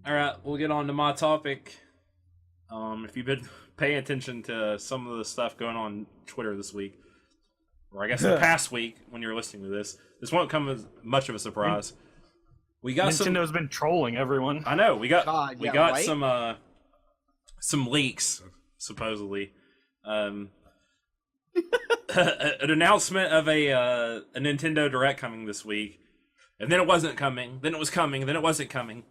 All right, we'll get on to my topic. If you've been paying attention to some of the stuff going on Twitter this week, or I guess the past week when you're listening to this won't come as much of a surprise. We got Nintendo's been trolling everyone. I know we got right? some leaks supposedly. An announcement of a Nintendo Direct coming this week, and then it wasn't coming. Then it was coming. Then it wasn't coming.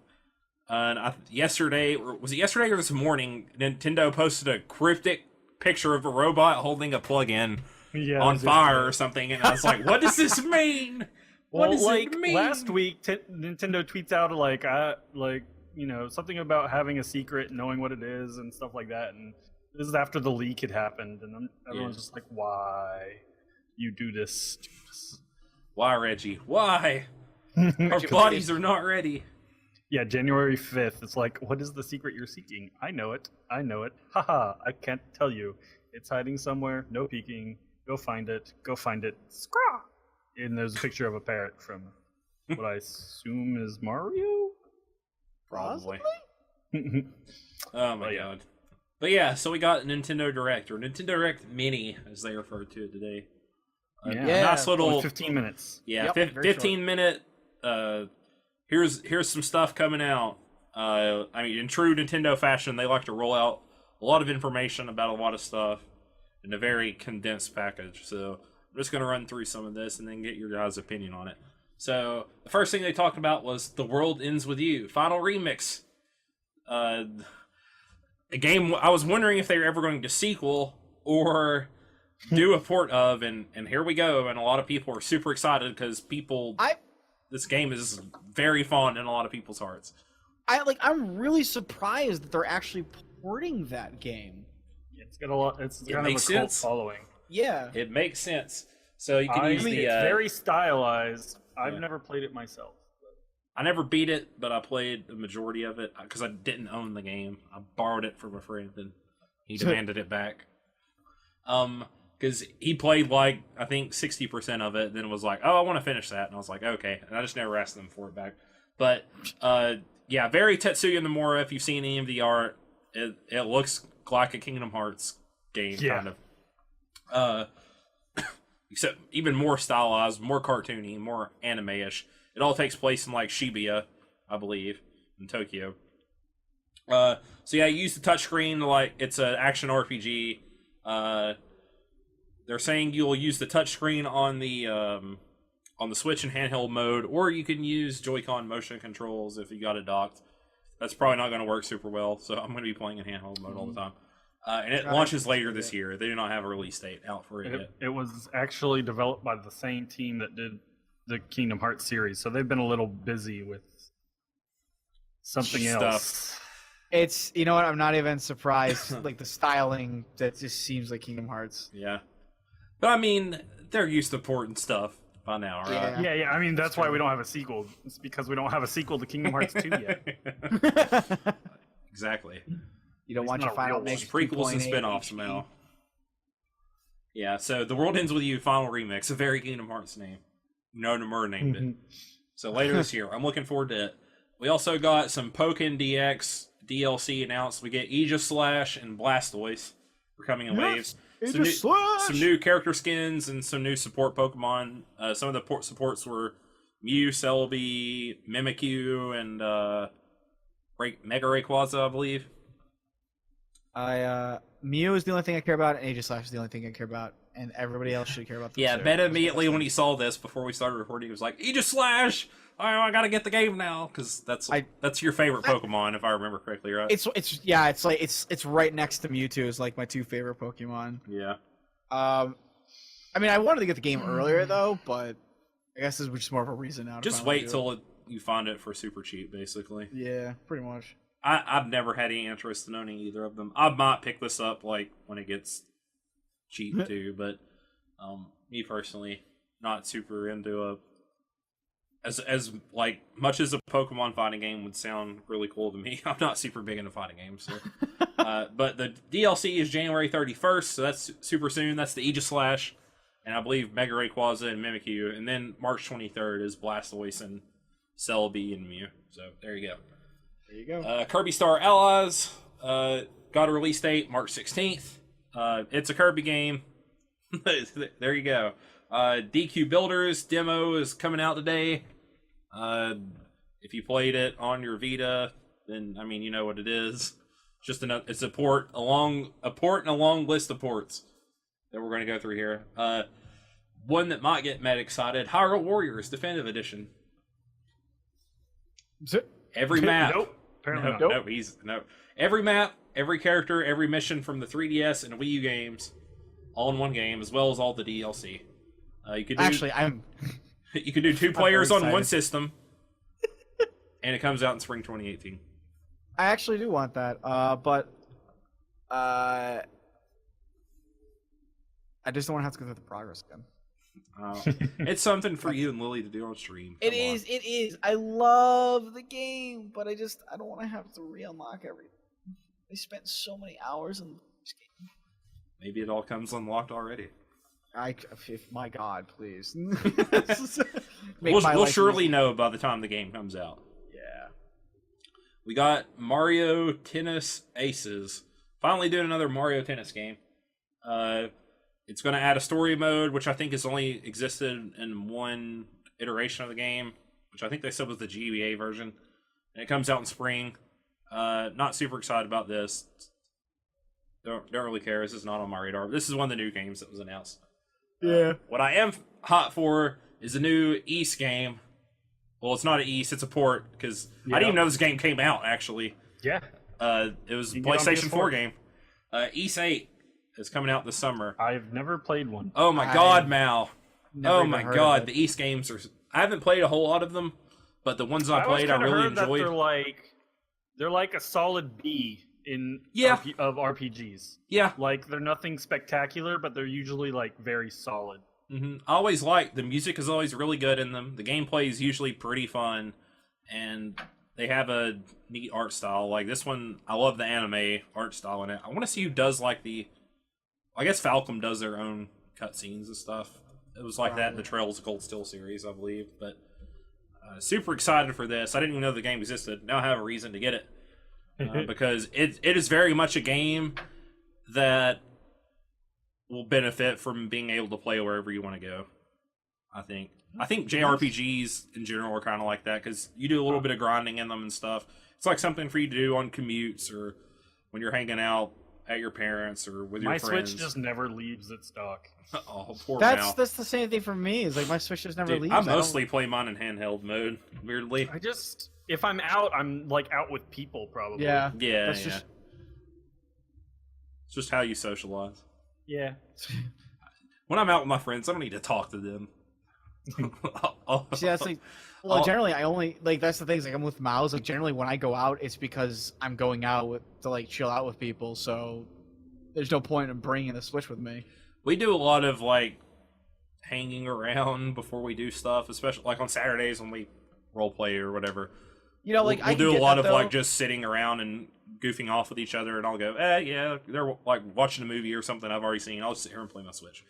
And yesterday, or was it yesterday or this morning? Nintendo posted a cryptic picture of a robot holding a plug-in on fire or something, and I was like, "What does this mean? What does it mean?" Last week, Nintendo tweets out something about having a secret, knowing what it is, and stuff like that. And this is after the leak had happened, and everyone's just like, "Why you do this? Why, Reggie? Why? Our bodies are not ready." Yeah, January 5th. It's like, what is the secret you're seeking? I know it. Haha, I can't tell you. It's hiding somewhere. No peeking. Go find it. Scraw! And there's a picture of a parrot from what I assume is Mario? Probably. Oh my god. But yeah, so we got Nintendo Direct, or Nintendo Direct Mini, as they refer to it today. Nice little... Only 15 minutes. Yeah, 15-minute... Here's some stuff coming out. In true Nintendo fashion, they like to roll out a lot of information about a lot of stuff in a very condensed package. So I'm just going to run through some of this and then get your guys' opinion on it. So the first thing they talked about was The World Ends With You, Final Remix. A game I was wondering if they were ever going to sequel or do a port of, and here we go. And a lot of people are super excited because this game is very fond in a lot of people's hearts. I'm really surprised that they're actually porting that game. It's got a lot. It's kind of a cult following. Yeah, it makes sense. So you can use it's very stylized. I've never played it myself. I never beat it, but I played the majority of it because I didn't own the game. I borrowed it from a friend, and he demanded it back. Because he played I think 60% of it, then was like, "Oh, I want to finish that," and I was like, "Okay," and I just never asked them for it back. But yeah, very Tetsuya Nomura. If you've seen any of the art, it looks like a Kingdom Hearts game, kind of. Except even more stylized, more cartoony, more anime-ish. It all takes place in Shibuya, I believe, in Tokyo. So yeah, you use the touchscreen it's an action RPG. They're saying you'll use the touchscreen on the Switch in handheld mode, or you can use Joy-Con motion controls if you got it docked. That's probably not going to work super well, so I'm going to be playing in handheld mode all the time. And it launches later this year. They do not have a release date out for it yet. It was actually developed by the same team that did the Kingdom Hearts series, so they've been a little busy with something else. It's, you know what, I'm not even surprised. The styling, that just seems like Kingdom Hearts. Yeah. But I mean, they're used to porting stuff by now, right? Yeah. I mean, that's why we don't have a sequel. It's because we don't have a sequel to Kingdom Hearts 2 yet. Exactly. You don't want your final mix. Prequels and spin-offs now. Yeah, so The World Ends With You Final Remix, a very Kingdom Hearts name. No Nomura named it. So later this year, I'm looking forward to it. We also got some Pokken DX DLC announced. We get Aegislash and Blastoise. We're coming in waves. Some new character skins and some new support Pokemon. Some of the supports were Mew, Celebi, Mimikyu, and Mega Rayquaza, I believe. Mew is the only thing I care about, and Aegislash is the only thing I care about, and everybody else should care about them. Yeah, Ben immediately when he saw this before we started recording, he was like, Aegislash! Oh, I gotta get the game now, because that's your favorite Pokemon, if I remember correctly, right? It's right next to Mewtwo is my two favorite Pokemon. Yeah. I mean, I wanted to get the game earlier though, but I guess this was just more of a reason now. Just wait till you find it for super cheap, basically. Yeah, pretty much. I've never had any interest in owning either of them. I might pick this up when it gets cheap too, but me personally, not super into as much as a Pokemon fighting game would sound really cool to me. I'm not super big into fighting games, so. But the DLC is January 31st, so that's super soon. That's the Aegislash, and I believe Mega Rayquaza and Mimikyu, and then March 23rd is Blastoise and Celebi and Mew. So there you go. There you go. Kirby Star Allies got a release date March 16th. It's a Kirby game. There you go. DQ Builders demo is coming out today. If you played it on your Vita, then I mean you know what it is. Just it's a port and a long list of ports that we're going to go through here. One that might get Matt excited: Hyrule Warriors Definitive Edition. Every map. Nope. Apparently not. No. Every map, every character, every mission from the 3DS and Wii U games, all in one game, as well as all the DLC. You could do 2 players on one system, and it comes out in spring 2018. I actually do want that, but I just don't want to have to go through the progress again. It's something for you and Lily to do on stream. It is. I love the game, but I don't want to have to re-unlock everything. I spent so many hours in this game. Maybe it all comes unlocked already. My God, please. We'll surely know by the time the game comes out. Yeah. We got Mario Tennis Aces. Finally doing another Mario Tennis game. It's going to add a story mode, which I think has only existed in one iteration of the game, which I think they said was the GBA version. And it comes out in spring. Not super excited about this. Don't really care. This is not on my radar. This is one of the new games that was announced. Yeah. What I am hot for is a new East game. Well, it's not an East, it's a port, because I didn't even know this game came out, actually. Yeah. It was a PlayStation 4 game. East 8 is coming out this summer. I've never played one. Oh my God, Mal. Oh my God, the East games are... I haven't played a whole lot of them, but the ones I played I really enjoyed. They're like a solid B in of RPGs. Yeah. Like, they're nothing spectacular, but they're usually, like, very solid. Mm-hmm. I always like... The music is always really good in them. The gameplay is usually pretty fun, and they have a neat art style. Like, this one, I love the anime art style in it. I want to see who does, like, the... I guess Falcom does their own cutscenes and stuff. It was like that in the Trails of Cold Steel series, I believe. But super excited for this. I didn't even know the game existed. Now I have a reason to get it. Because it is very much a game that will benefit from being able to play wherever you want to go, I think. I think JRPGs in general are kind of like that, because you do a little bit of grinding in them and stuff. It's like something for you to do on commutes or when you're hanging out at your parents or with your friends. My Switch just never leaves its dock. Oh, poor That's Mal. the same thing for me. It's like my Switch just never leaves. I mostly play mine in handheld mode, weirdly. If I'm out, I'm like out with people probably. Yeah. Yeah, It's just how you socialize. Yeah. When I'm out with my friends, I don't need to talk to them. See, that's like... Well, generally, I only... Like, that's the thing. Is like, I'm with Miles. Like, generally, when I go out, it's because I'm going out to, like, chill out with people. So, there's no point in bringing the Switch with me. We do a lot of, like, hanging around before we do stuff, especially, like, on Saturdays when we roleplay or whatever. You know, like, we'll do a lot of, like, just sitting around and goofing off with each other, and I'll go, yeah, they're, like, watching a movie or something I've already seen. I'll just sit here and play my Switch.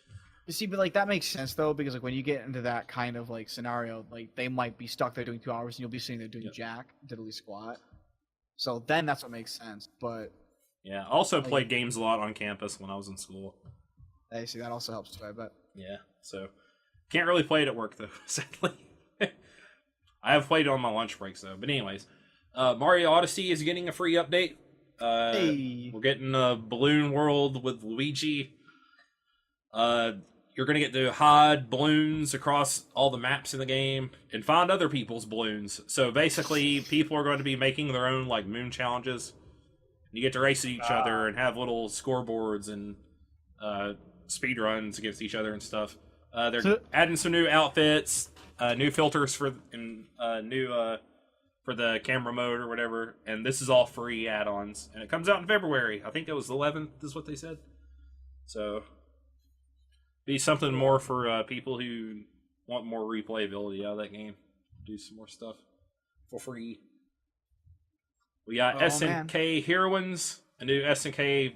You see, but, like, that makes sense, though, because, like, when you get into that kind of, like, scenario, like, they might be stuck there doing 2 hours, and you'll be sitting there doing jack, diddly squat. So then that's what makes sense, but... Yeah, I also played games a lot on campus when I was in school. I see, that also helps, too, I bet. Yeah, so... Can't really play it at work, though, sadly. I have played it on my lunch breaks, though. But anyways, Mario Odyssey is getting a free update. We're getting a balloon world with Luigi. You're going to get to hide balloons across all the maps in the game and find other people's balloons. So basically, people are going to be making their own like moon challenges. You get to race at each other and have little scoreboards and speed runs against each other and stuff. They're adding some new outfits, new filters for the camera mode or whatever. And this is all free add-ons. And it comes out in February. I think it was the 11th is what they said. So... be something more for people who want more replayability out of that game. Do some more stuff for free. We got SNK Heroines, a new SNK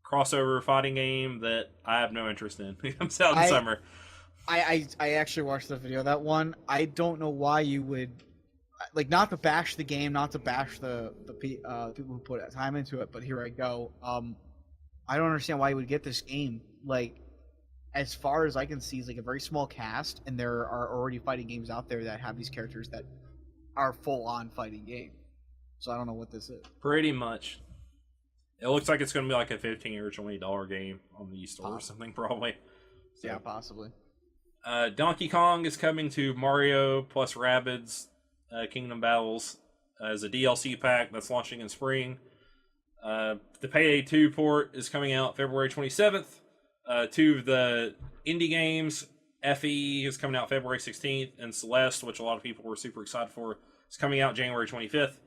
crossover fighting game that I have no interest in. It comes out in summer. I actually watched the video of that one. I don't know why you would like, not to bash the game, not to bash the people who put time into it, but here I go. I don't understand why you would get this game. Like, as far as I can see, it's like a very small cast, and there are already fighting games out there that have these characters that are full-on fighting game. So I don't know what this is. Pretty much. It looks like it's going to be like a $15 or $20 game on the store or something, probably. So, yeah, possibly. Donkey Kong is coming to Mario plus Rabbids Kingdom Battles as a DLC pack that's launching in spring. The Payday 2 port is coming out February 27th. Two of the indie games, FE is coming out February 16th, and Celeste, which a lot of people were super excited for, is coming out January 25th.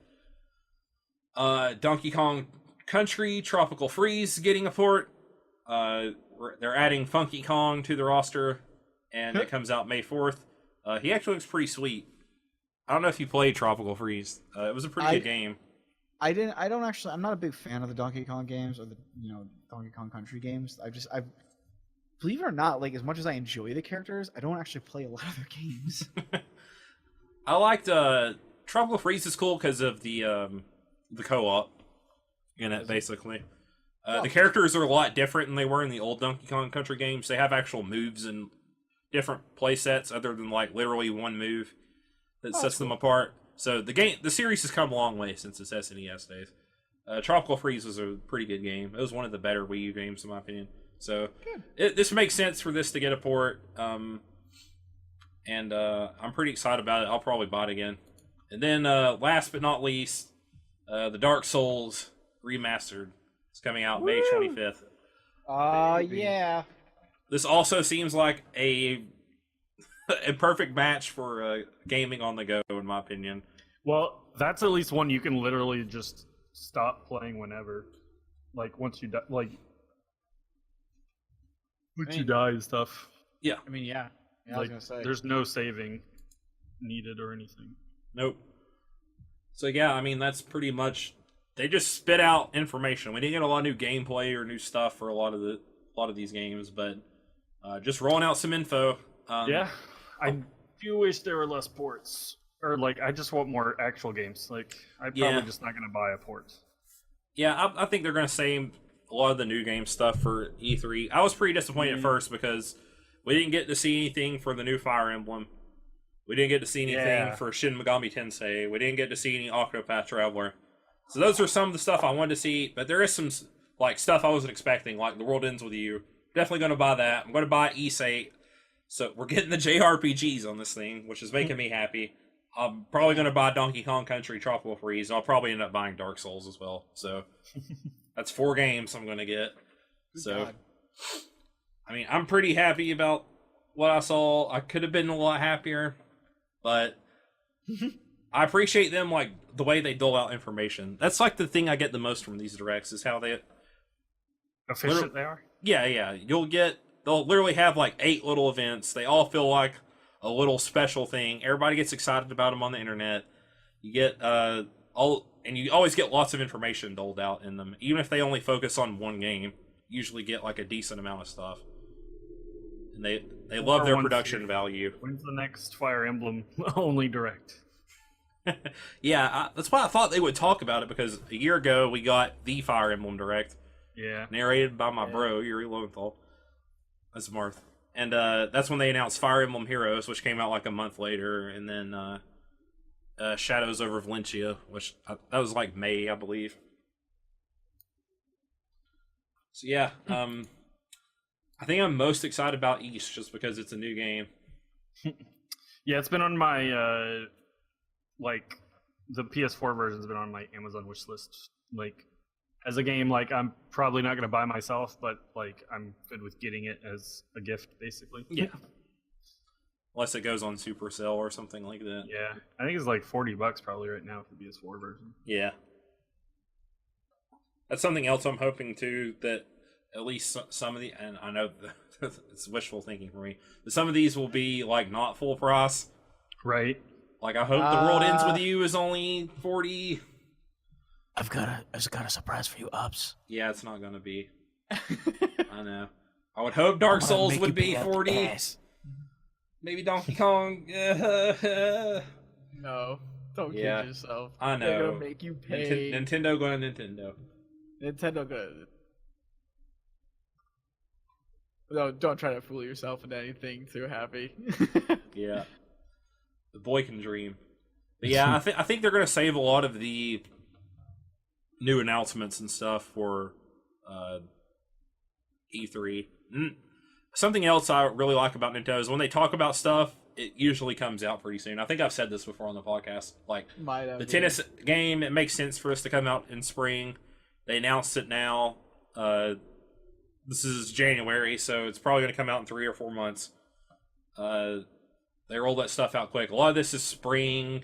Donkey Kong Country Tropical Freeze is getting a port. They're adding Funky Kong to the roster, and it comes out May 4th. He actually looks pretty sweet. I don't know if you played Tropical Freeze. It was a pretty good game. I'm not a big fan of the Donkey Kong games or the Donkey Kong Country games. I believe it or not, like, as much as I enjoy the characters, I don't actually play a lot of their games. I liked Tropical Freeze is cool because of the co-op in it, basically. The characters are a lot different than they were in the old Donkey Kong Country games. They have actual moves and different play sets other than like literally one move that sets them apart. So the series has come a long way since its SNES days. Tropical Freeze was a pretty good game. It was one of the better Wii U games in my opinion. So this makes sense for this to get a port. And I'm pretty excited about it. I'll probably buy it again. And then last but not least, the Dark Souls Remastered is coming out May 25th. Yeah. This also seems like a perfect match for gaming on the go, in my opinion. Well, that's at least one you can literally just stop playing whenever. Like, once you die, you die and stuff. Yeah. I mean, yeah. I was gonna say. There's no saving needed or anything. Nope. So yeah, I mean, that's pretty much. They just spit out information. We didn't get a lot of new gameplay or new stuff for a lot of these games, but just rolling out some info. Yeah, I do wish there were less ports, or I just want more actual games. I'm probably just not gonna buy a port. Yeah, I think they're gonna save a lot of the new game stuff for E3. I was pretty disappointed at first because we didn't get to see anything for the new Fire Emblem. We didn't get to see anything for Shin Megami Tensei. We didn't get to see any Octopath Traveler. So those are some of the stuff I wanted to see, but there is some stuff I wasn't expecting, like The World Ends With You. Definitely going to buy that. I'm going to buy Ys 8. So we're getting the JRPGs on this thing, which is making me happy. I'm probably going to buy Donkey Kong Country Tropical Freeze. I'll probably end up buying Dark Souls as well. So that's 4 games I'm going to get. I mean, I'm pretty happy about what I saw. I could have been a lot happier, but I appreciate them, the way they dole out information. That's the thing I get the most from these directs is how they efficient they are. Yeah. They'll literally have 8 little events. They all feel like a little special thing. Everybody gets excited about them on the internet. You get and you always get lots of information doled out in them. Even if they only focus on one game, you usually get a decent amount of stuff. And they love their production value. When's the next Fire Emblem only direct? Yeah, that's why I thought they would talk about it, because a year ago we got the Fire Emblem Direct. Yeah. Narrated by my bro, Yuri Lowenthal. That's Marth. And that's when they announced Fire Emblem Heroes, which came out a month later, and then Shadows over Valencia, which that was May, I believe. So yeah, I think I'm most excited about East just because it's a new game. Yeah, it's been on my the PS4 version's been on my Amazon wish list. As a game, I'm probably not gonna buy myself, but I'm good with getting it as a gift, basically. Yeah. Unless it goes on Supercell or something like that. Yeah, I think it's $40 probably right now for the PS4 version. Yeah. That's something else I'm hoping too, that at least some of the, and I know it's wishful thinking for me, but some of these will be not full price. Right. I hope The World Ends With You is only $40. I've got a surprise for you, Ups. Yeah, it's not gonna be. I know. I would hope Dark Souls would be $40. Maybe Donkey Kong. No. Don't kid Yeah, yourself. I They're know. gonna make you pay. Nintendo going Nintendo. Nintendo good. No, don't try to fool yourself into anything too happy. Yeah, the boy can dream. But yeah, I think they're gonna save a lot of the new announcements and stuff for E3. Something else I really like about Nintendo is when they talk about stuff, it usually comes out pretty soon. I think I've said this before on the podcast. Like the tennis game, it makes sense for us to come out in spring. They announced it now. This is January, so it's probably going to come out in 3 or 4 months. They roll that stuff out quick. A lot of this is spring,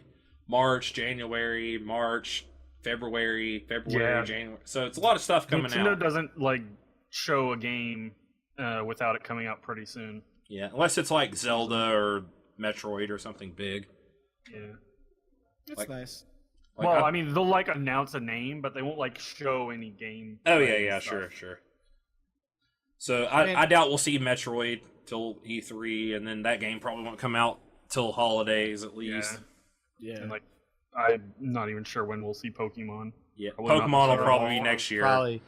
March, January, March, February, January. So it's a lot of stuff coming out. Nintendo doesn't like show a game without it coming out pretty soon. Yeah, unless it's like Zelda or Metroid or something big. Yeah. That's nice. Like, well, I mean, they'll like announce a name, but they won't like show any game. Oh yeah, sure. So I doubt we'll see Metroid till E3, and then that game probably won't come out till holidays at least. Yeah. And like, I'm not even sure when we'll see Pokemon. Yeah, Probably not Pokemon will this probably year. be next year.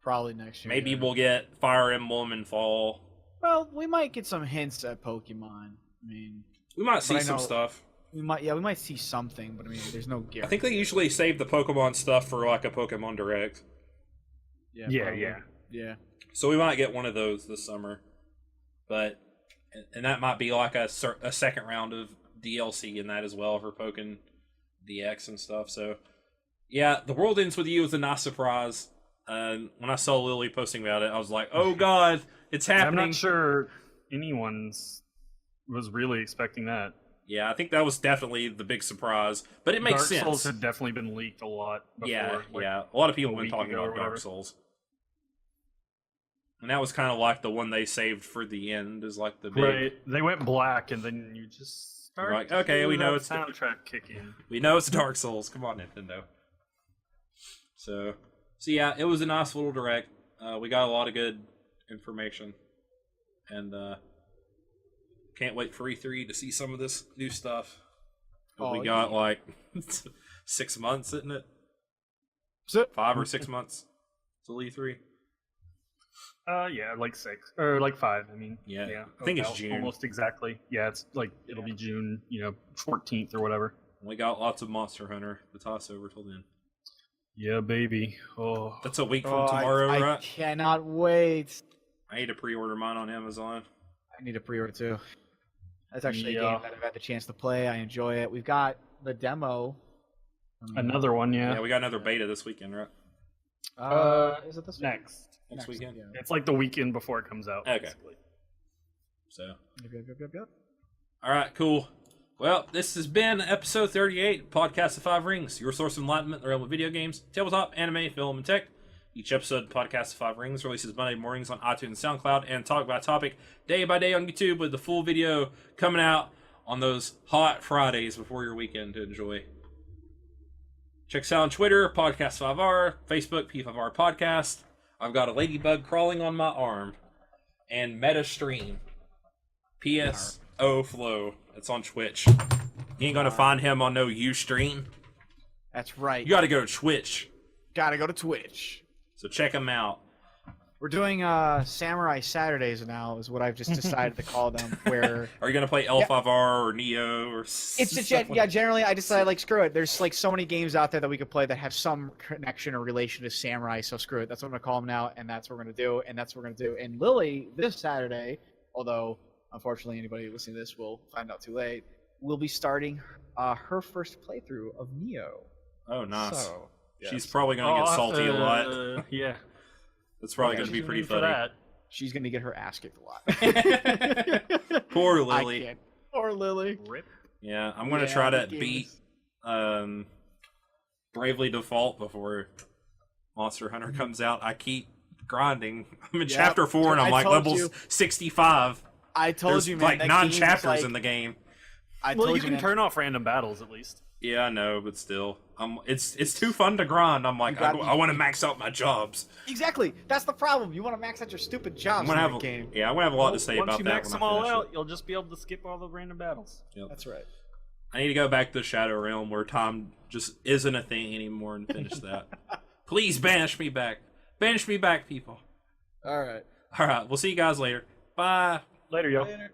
Probably next year. Maybe yeah. we'll get Fire Emblem in fall. Well, we might get some hints at Pokemon. I mean, We might see I some know- stuff. we might see something, but I mean, there's no guarantee. I think they usually save the Pokemon stuff for like a Pokemon Direct. Yeah. Yeah. So we might get one of those this summer. But and that might be like a second round of DLC in that as well for Pokken DX and stuff. So yeah, The World Ends With You was a nice surprise. When I saw Lily posting about it, I was like, "Oh God, it's happening!" I'm not sure anyone's was really expecting that. Yeah, I think that was definitely the big surprise, but it makes Dark sense. Souls had definitely been leaked a lot before. Yeah, like, yeah. A lot of people a have been week talking ago or about Dark whatever. Souls, and that was kind of like the one they saved for the end. Is like the big. Right. They went black, and then you just start. Like, to okay, hear we know that it's soundtrack kicking. We know it's Dark Souls. Come on, Nintendo. So yeah, it was a nice little direct. We got a lot of good information, and can't wait for E3 to see some of this new stuff. We got like 6 months, isn't it? 5 or 6 months till E3. Yeah, like 6 or like 5. I mean, Yeah. I think it's about June. almost exactly. Yeah, it's like it'll be June, 14th or whatever. We got lots of Monster Hunter to toss over till then. Yeah, baby. Oh, That's a week from tomorrow, I right? cannot wait. I need to pre-order mine on Amazon. I need a pre-order too. That's actually a Yeah. game that I've had the chance to play. I enjoy it. We've got the demo. another one, Yeah, yeah. we got another beta this weekend, right? Is it this week? Next weekend. Yeah. It's like the weekend before it comes out. Okay. Basically. So. Yep. All right, cool. Well, this has been episode 38, Podcast of Five Rings, your source of enlightenment in the realm of video games, tabletop, anime, film, and tech. Each episode of Podcast of Five Rings releases Monday mornings on iTunes and SoundCloud, and talk by topic day by day on YouTube, with the full video coming out on those hot Fridays before your weekend to enjoy. Check us out on Twitter, Podcast5R, Facebook, P5R Podcast. I've got a ladybug crawling on my arm. And MetaStream. PSO Flow. It's on Twitch. You ain't gonna find him on no Ustream. That's right. You gotta go to Twitch. Gotta go to Twitch. So check him out. We're doing Samurai Saturdays now, is what I've just decided to call them. Where Are you gonna play L5R or Neo or it's just generally I decided like screw it. There's like so many games out there that we could play that have some connection or relation to Samurai. So screw it. That's what I'm gonna call them now, and that's what we're gonna do, and that's what we're gonna do. And Lily this Saturday, although unfortunately anybody listening to this will find out too late, will be starting her first playthrough of Neo. Oh, nice. So, She's probably gonna get salty a lot. Yeah. That's probably Yeah, gonna be She's pretty in for funny. that. she's gonna get her ass kicked a lot. Poor I Lily. can't. Or Lily. Rip. Yeah, I'm gonna Yeah, try to the beat games. Bravely Default before Monster Hunter comes out. I keep grinding. I'm in Yep. chapter 4 and I'm I like told level you. 65. I told There's you, man. like that 9 game is chapters like, in the game. I Well, told you can man. turn off random battles at least. Yeah, I know, but still, it's too fun to grind. I'm like, You got- I want to max out my jobs. Exactly. That's the problem. You want to max out your stupid jobs I'm gonna in have the game. yeah, I'm gonna have a lot to say Once about you that max when them I all finish out, it. you'll just be able to skip all the random battles. Yep. That's right. I need to go back to the Shadow Realm where time just isn't a thing anymore and finish that. Please banish me back. Banish me back, people. All right. All right. We'll see you guys later. Bye. Later, yo. Later.